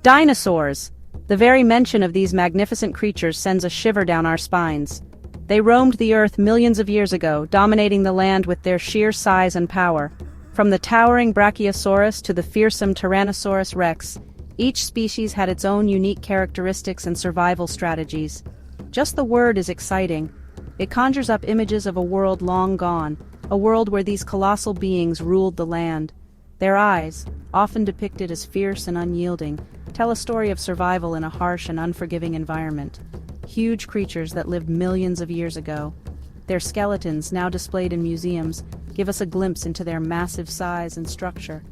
Dinosaurs! The very mention of these magnificent creatures sends a shiver down our spines. They roamed the earth millions of years ago, dominating the land with their sheer size and power. From the towering Brachiosaurus to the fearsome Tyrannosaurus rex, each species had its own unique characteristics and survival strategies. Just the word is exciting. It conjures up images of a world long gone, a world where these colossal beings ruled the land. Their eyes, often depicted as fierce and unyielding, tell a story of survival in a harsh and unforgiving environment. Huge creatures that lived millions of years ago. Their skeletons, now displayed in museums, give us a glimpse into their massive size and structure.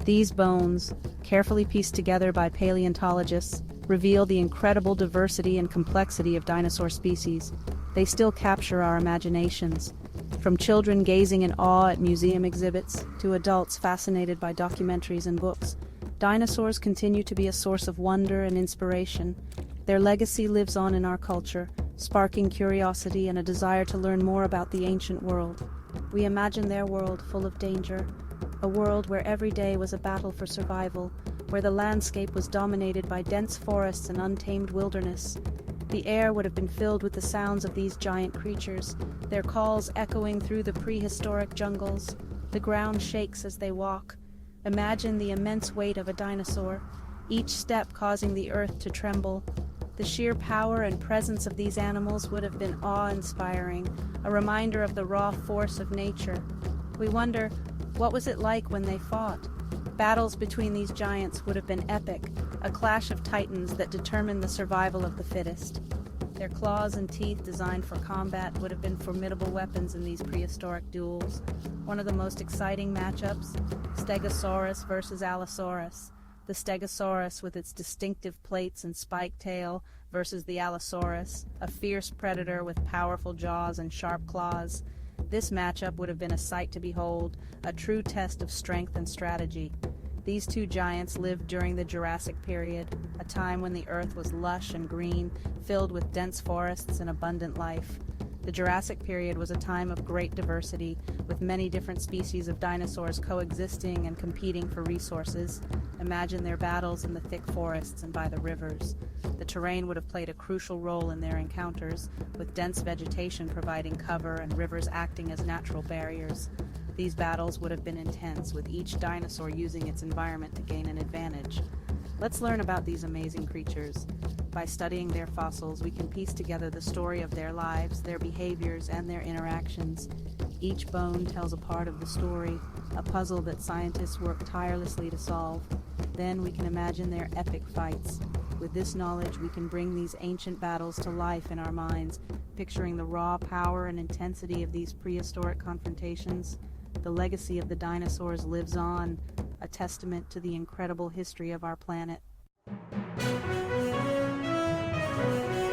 These bones, carefully pieced together by paleontologists, reveal the incredible diversity and complexity of dinosaur species. They still capture our imaginations. From children gazing in awe at museum exhibits to adults fascinated by documentaries and books, dinosaurs continue to be a source of wonder and inspiration. Their legacy lives on in our culture, sparking curiosity and a desire to learn more about the ancient world. We imagine their world full of danger, a world where every day was a battle for survival, where the landscape was dominated by dense forests and untamed wilderness. The air would have been filled with the sounds of these giant creatures, their calls echoing through the prehistoric jungles. The ground shakes as they walk. Imagine the immense weight of a dinosaur, each step causing the earth to tremble. The sheer power and presence of these animals would have been awe-inspiring, a reminder of the raw force of nature. We wonder, what was it like when they fought? Battles between these giants would have been epic, a clash of titans that determined the survival of the fittest. Their claws and teeth, designed for combat, would have been formidable weapons in these prehistoric duels. One of the most exciting matchups, Stegosaurus versus Allosaurus. The Stegosaurus, with its distinctive plates and spiked tail, versus the Allosaurus, a fierce predator with powerful jaws and sharp claws. This matchup would have been a sight to behold, a true test of strength and strategy. These two giants lived during the Jurassic period, a time when the earth was lush and green, filled with dense forests and abundant life. The Jurassic period was a time of great diversity, with many different species of dinosaurs coexisting and competing for resources. Imagine their battles in the thick forests and by the rivers. The terrain would have played a crucial role in their encounters, with dense vegetation providing cover and rivers acting as natural barriers. These battles would have been intense, with each dinosaur using its environment to gain an advantage. Let's learn about these amazing creatures. By studying their fossils, we can piece together the story of their lives, their behaviors, and their interactions. Each bone tells a part of the story, a puzzle that scientists work tirelessly to solve. Then we can imagine their epic fights. With this knowledge, we can bring these ancient battles to life in our minds, picturing the raw power and intensity of these prehistoric confrontations. The legacy of the dinosaurs lives on, a testament to the incredible history of our planet.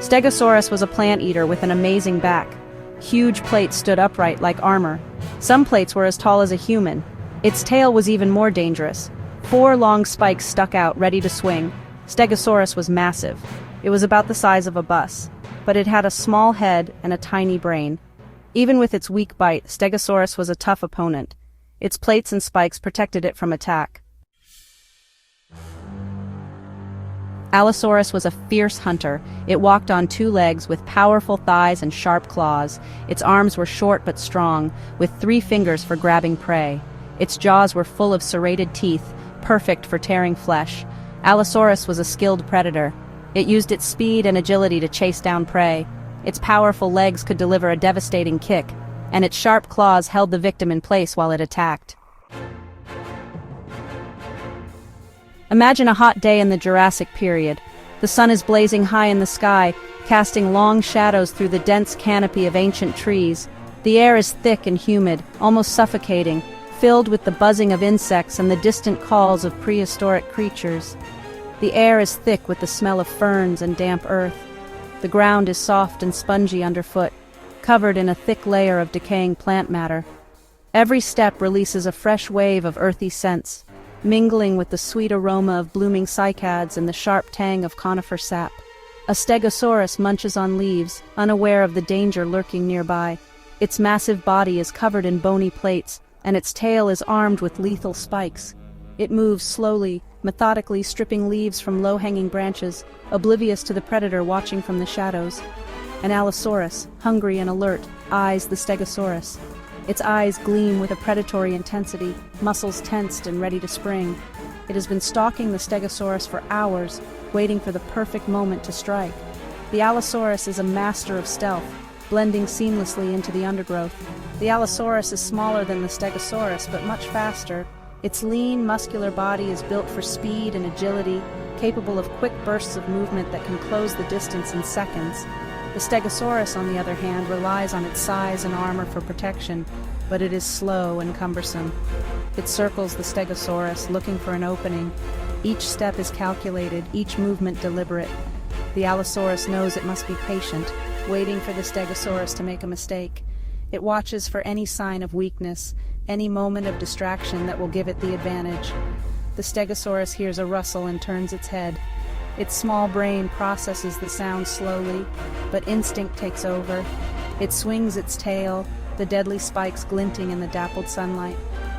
Stegosaurus was a plant eater with an amazing back. Huge plates stood upright like armor. Some plates were as tall as a human. Its tail was even more dangerous. 4 long spikes stuck out, ready to swing. Stegosaurus was massive. It was about the size of a bus, but it had a small head and a tiny brain. Even with its weak bite, Stegosaurus was a tough opponent. Its plates and spikes protected it from attack. Allosaurus was a fierce hunter. It walked on 2 legs with powerful thighs and sharp claws. Its arms were short but strong, with 3 fingers for grabbing prey. Its jaws were full of serrated teeth, perfect for tearing flesh. Allosaurus was a skilled predator. It used its speed and agility to chase down prey. Its powerful legs could deliver a devastating kick, and its sharp claws held the victim in place while it attacked. Imagine a hot day in the Jurassic period. The sun is blazing high in the sky, casting long shadows through the dense canopy of ancient trees. The air is thick and humid, almost suffocating, filled with the buzzing of insects and the distant calls of prehistoric creatures. The air is thick with the smell of ferns and damp earth. The ground is soft and spongy underfoot, covered in a thick layer of decaying plant matter. Every step releases a fresh wave of earthy scents, mingling with the sweet aroma of blooming cycads and the sharp tang of conifer sap. A Stegosaurus munches on leaves, unaware of the danger lurking nearby. Its massive body is covered in bony plates, and its tail is armed with lethal spikes. It moves slowly, methodically stripping leaves from low-hanging branches, oblivious to the predator watching from the shadows. An Allosaurus, hungry and alert, eyes the Stegosaurus. Its eyes gleam with a predatory intensity, muscles tensed and ready to spring. It has been stalking the Stegosaurus for hours, waiting for the perfect moment to strike. The Allosaurus is a master of stealth, blending seamlessly into the undergrowth. The Allosaurus is smaller than the Stegosaurus, but much faster. Its lean, muscular body is built for speed and agility, capable of quick bursts of movement that can close the distance in seconds. The Stegosaurus, on the other hand, relies on its size and armor for protection, but it is slow and cumbersome. It circles the Stegosaurus, looking for an opening. Each step is calculated, each movement deliberate. The Allosaurus knows it must be patient, waiting for the Stegosaurus to make a mistake. It watches for any sign of weakness, any moment of distraction that will give it the advantage. The Stegosaurus hears a rustle and turns its head. Its small brain processes the sound slowly, but instinct takes over. It swings its tail, the deadly spikes glinting in the dappled sunlight.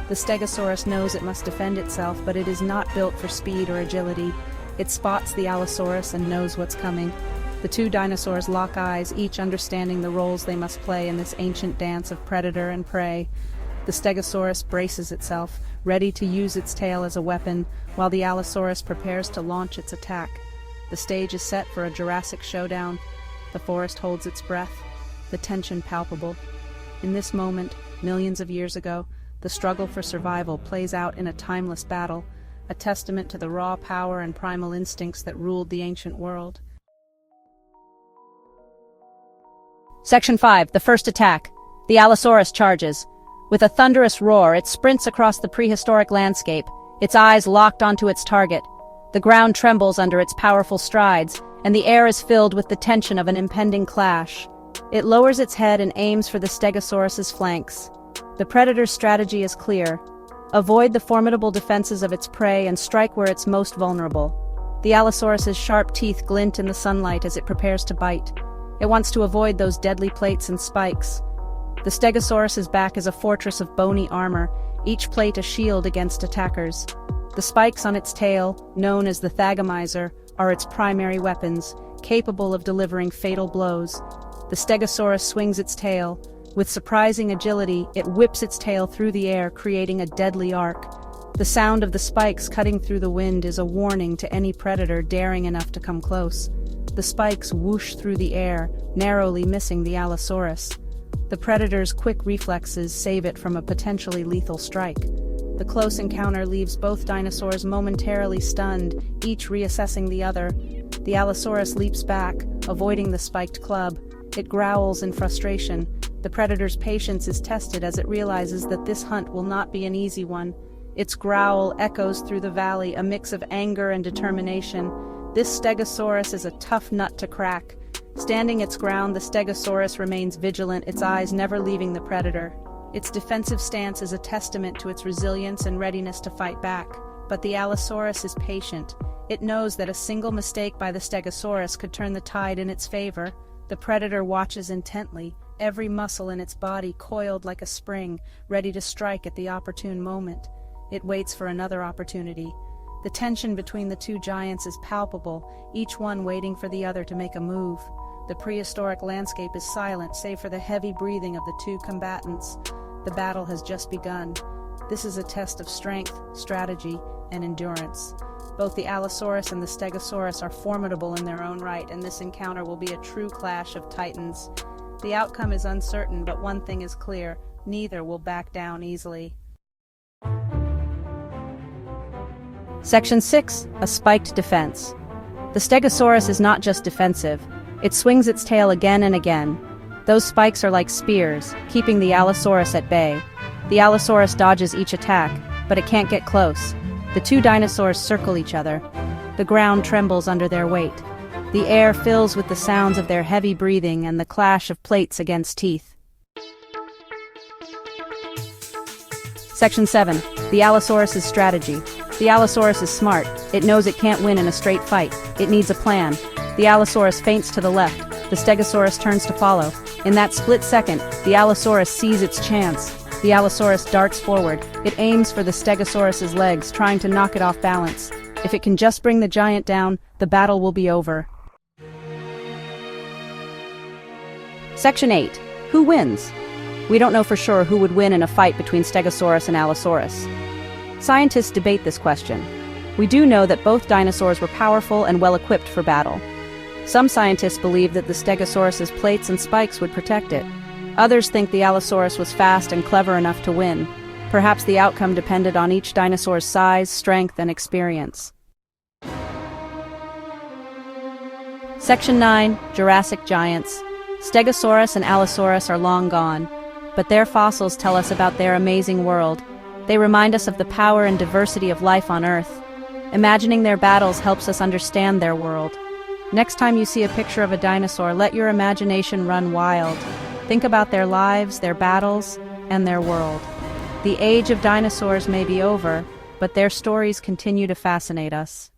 The Stegosaurus knows it must defend itself, but it is not built for speed or agility. It spots the Allosaurus and knows what's coming. The two dinosaurs lock eyes, each understanding the roles they must play in this ancient dance of predator and prey. The Stegosaurus braces itself, ready to use its tail as a weapon, while the Allosaurus prepares to launch its attack. The stage is set for a Jurassic showdown. The forest holds its breath, the tension palpable. In this moment, millions of years ago, the struggle for survival plays out in a timeless battle, a testament to the raw power and primal instincts that ruled the ancient world. Section 5. The first attack. The Allosaurus charges. With a thunderous roar, it sprints across the prehistoric landscape, its eyes locked onto its target. The ground trembles under its powerful strides, and the air is filled with the tension of an impending clash. It lowers its head and aims for the Stegosaurus's flanks. The predator's strategy is clear. Avoid the formidable defenses of its prey and strike where it's most vulnerable. The Allosaurus's sharp teeth glint in the sunlight as it prepares to bite. It wants to avoid those deadly plates and spikes. The Stegosaurus's back is a fortress of bony armor, each plate a shield against attackers. The spikes on its tail, known as the thagomizer, are its primary weapons, capable of delivering fatal blows. The Stegosaurus swings its tail. With surprising agility, it whips its tail through the air, creating a deadly arc. The sound of the spikes cutting through the wind is a warning to any predator daring enough to come close. The spikes whoosh through the air, narrowly missing the Allosaurus. The predator's quick reflexes save it from a potentially lethal strike. The close encounter leaves both dinosaurs momentarily stunned, each reassessing the other. The Allosaurus leaps back, avoiding the spiked club. It growls in frustration. The predator's patience is tested as it realizes that this hunt will not be an easy one. Its growl echoes through the valley, a mix of anger and determination. This Stegosaurus is a tough nut to crack. Standing its ground, the Stegosaurus remains vigilant, its eyes never leaving the predator. Its defensive stance is a testament to its resilience and readiness to fight back. But the Allosaurus is patient. It knows that a single mistake by the Stegosaurus could turn the tide in its favor. The predator watches intently, every muscle in its body coiled like a spring, ready to strike at the opportune moment. It waits for another opportunity. The tension between the two giants is palpable, each one waiting for the other to make a move. The prehistoric landscape is silent, save for the heavy breathing of the two combatants. The battle has just begun. This is a test of strength, strategy, and endurance. Both the Allosaurus and the Stegosaurus are formidable in their own right, and this encounter will be a true clash of titans. The outcome is uncertain, but one thing is clear: neither will back down easily. Section 6. A spiked defense. The Stegosaurus is not just defensive. It swings its tail again and again. Those spikes are like spears, keeping the Allosaurus at bay. The Allosaurus dodges each attack, but it can't get close. The two dinosaurs circle each other. The ground trembles under their weight. The air fills with the sounds of their heavy breathing and the clash of plates against teeth. Section 7. The Allosaurus's strategy. The Allosaurus is smart. It knows it can't win in a straight fight. It needs a plan. The Allosaurus feints to the left. The Stegosaurus turns to follow. In that split second, the Allosaurus sees its chance. The Allosaurus darts forward. It aims for the Stegosaurus's legs, trying to knock it off balance. If it can just bring the giant down, the battle will be over. Section 8. Who wins? We don't know for sure who would win in a fight between Stegosaurus and Allosaurus. Scientists debate this question. We do know that both dinosaurs were powerful and well-equipped for battle. Some scientists believe that the Stegosaurus's plates and spikes would protect it. Others think the Allosaurus was fast and clever enough to win. Perhaps the outcome depended on each dinosaur's size, strength, and experience. Section 9. Jurassic Giants. Stegosaurus and Allosaurus are long gone, but their fossils tell us about their amazing world. They remind us of the power and diversity of life on Earth. Imagining their battles helps us understand their world. Next time you see a picture of a dinosaur, let your imagination run wild. Think about their lives, their battles, and their world. The age of dinosaurs may be over, but their stories continue to fascinate us.